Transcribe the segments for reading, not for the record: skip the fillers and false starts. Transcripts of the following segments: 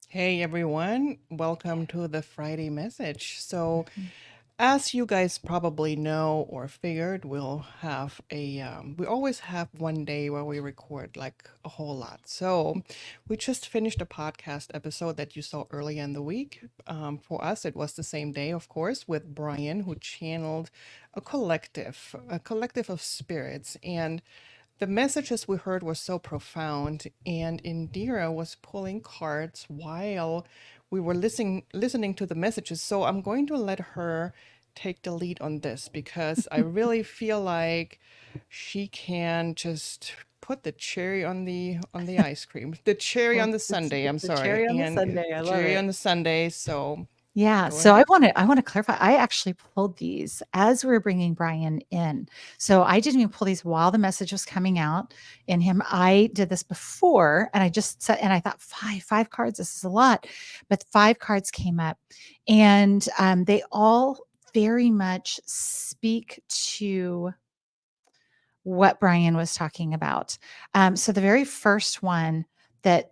Hey everyone, welcome to the Friday message. So, Mhm. as you guys probably know or figured, we always have one day where we record like a whole lot. So, we just finished a podcast episode that you saw earlier in the week. For us, it was the same day, of course, with Brian, who channeled a collective of spirits. And the messages we heard were so profound, and Indira was pulling cards while we were listening to the messages. So I'm going to let her take the lead on this because I really feel like she can just put the cherry on the ice cream, the cherry Well, on the it's sundae. I'm the sorry, cherry on the and sundae. I love cherry it. on the sundae. So Yeah, go so ahead. I want to clarify. I actually pulled these as we were bringing Brian in. So I didn't even pull these while the message was coming out in him. I did this before, and I just said, and I thought five cards. This is a lot, but five cards came up, and they all very much speak to what Brian was talking about. So the very first one that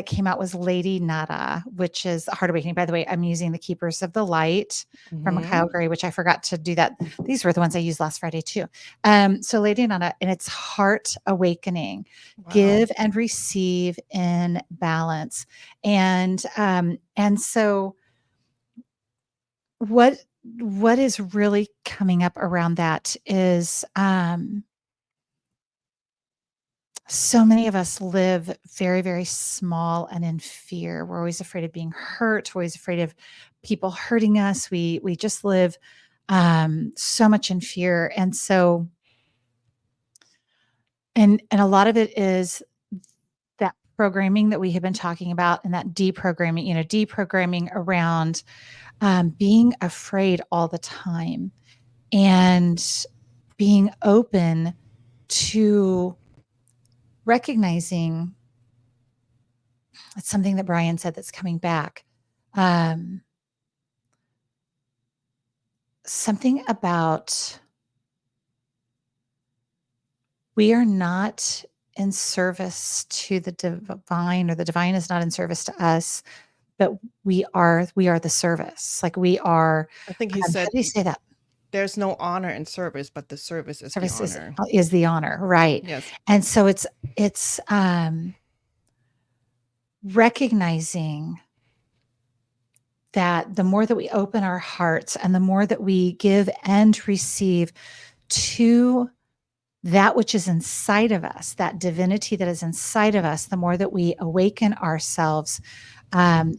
came out was Lady Nada, which is Heart Awakening. By the way, I'm using the Keepers of the Light from Kyle Mm-hmm. Gray, which I forgot to do that. These were the ones I used last Friday too. So Lady Nada, and it's Heart Awakening, Wow. give and receive in balance, and so what what is really coming up around that is so many of us live very, very small and in fear. We're always afraid of being hurt. We're always afraid of people hurting us. We just live so much in fear, and so and a lot of it is that programming that we have been talking about, and that deprogramming. Deprogramming around being afraid all the time, and being open to recognizing. It's something that Brian said that's coming back. Um, Something about we are not in service to the divine, or the divine is not in service to us, but we are the service. Like we are. I think he How said do you say that? there's no honor in service, but the service is the Service honor. is the honor, right? Yes. And so it's recognizing that the more that we open our hearts and the more that we give and receive to that which is inside of us, that divinity that is inside of us, the more that we awaken ourselves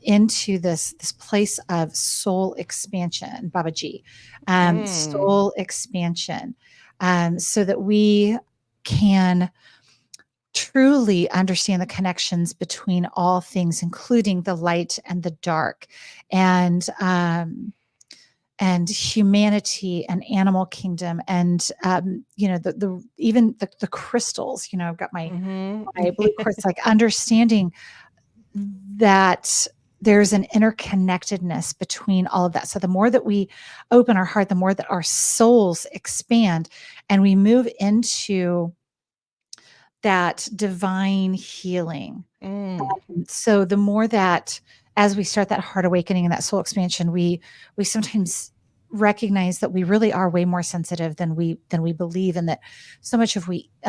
into this place of soul expansion, Babaji, Mm. soul expansion, so that we can truly understand the connections between all things, including the light and the dark, and humanity and animal kingdom, and the even the crystals. I've got Mhm. my blue quartz, like understanding that there's an interconnectedness between all of that. So the more that we open our heart, the more that our souls expand, and we move into that divine healing. Mm. So the more that, as we start that heart awakening and that soul expansion, we sometimes recognize that we really are way more sensitive than we believe, and that so much of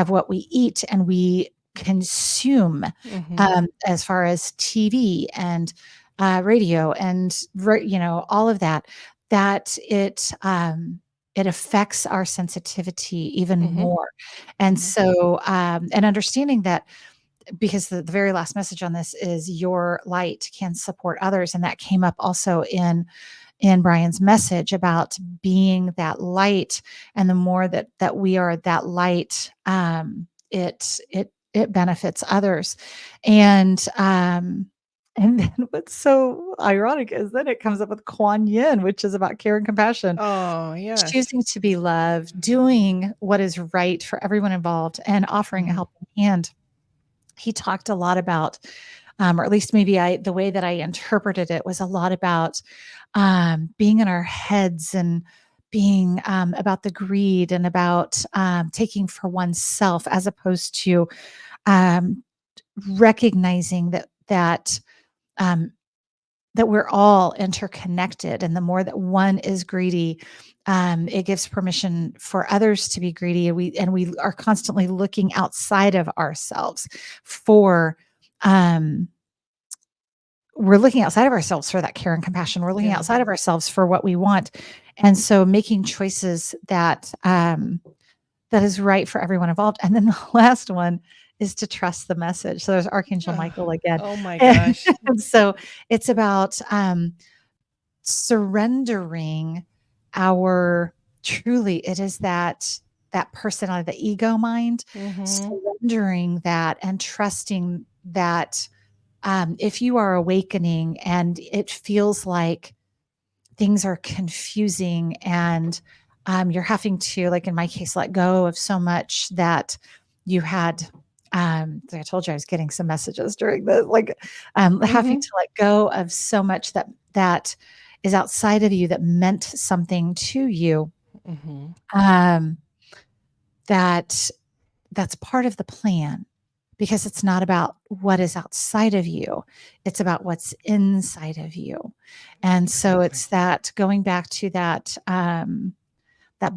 what we eat and we consume, Mhm. as far as TV and radio and all of that, that it affects our sensitivity even Mhm. more. And Mhm. so and understanding that, because the very last message on this is your light can support others, and that came up also in Brian's message about being that light, and the more that we are that light, it benefits others. And then what's so ironic is then it comes up with Kuan Yin, which is about care and compassion, Oh, yes. choosing to be loved, doing what is right for everyone involved, and offering a Mhm. helping hand. He talked a lot about, or at least maybe the way that I interpreted it was a lot about being in our heads, and being about the greed, and about taking for oneself, as opposed to um, recognizing that that we're all interconnected, and the more that one is greedy, it gives permission for others to be greedy, and we are constantly looking outside of ourselves for um we're looking outside of ourselves for that care and compassion. We're looking Yeah. outside of ourselves for what we want. And so making choices that that is right for everyone involved. And then the last one is to trust the message. So there's Archangel Ugh. Michael again. Oh my And gosh. so it's about surrendering our truly it is that personality, the ego mind, Mhm. surrendering that and trusting that if you are awakening and it feels like things are confusing and you're having to, like in my case, let go of so much that you had. Like I told you, I was getting some messages during the having Mhm. to let go of so much that is outside of you that meant something to you. Mhm. Um, that that's part of the plan because it's not about what is outside of you. It's about what's inside of you. And so Exactly. it's that going back to that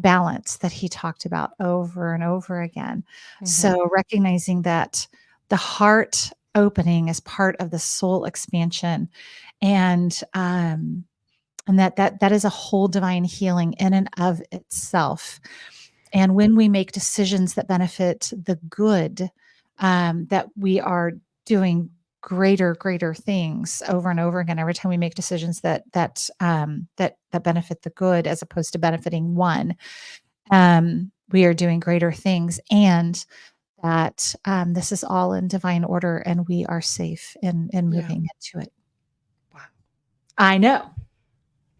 balance that he talked about over and over again. Mhm. So recognizing that the heart opening is part of the soul expansion and that is a whole divine healing in and of itself. And when we make decisions that benefit the good, that we are doing greater things over and over again. Every time we make decisions that benefit the good as opposed to benefiting one, we are doing greater things, and that this is all in divine order, and we are safe in Yeah. moving into it. Wow. I know.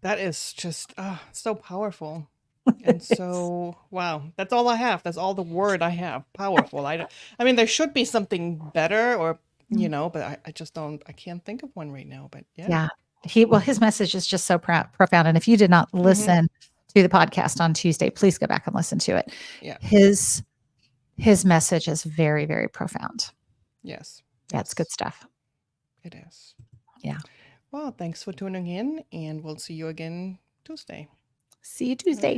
That is just so powerful. And so, wow, that's all I have. That's all the word I have. Powerful. I mean, there should be something better or, but I just don't, I can't think of one right now. But yeah. Yeah. His message is just so profound, and if you did not Hmm. listen to the podcast on Tuesday, please go back and listen to it. Yeah. His his message is very, very profound. Yes. Yeah, it's good Yes, stuff. it is. Yeah. Well, thanks for tuning in, and we'll see you again Tuesday. See you All right. Tuesday.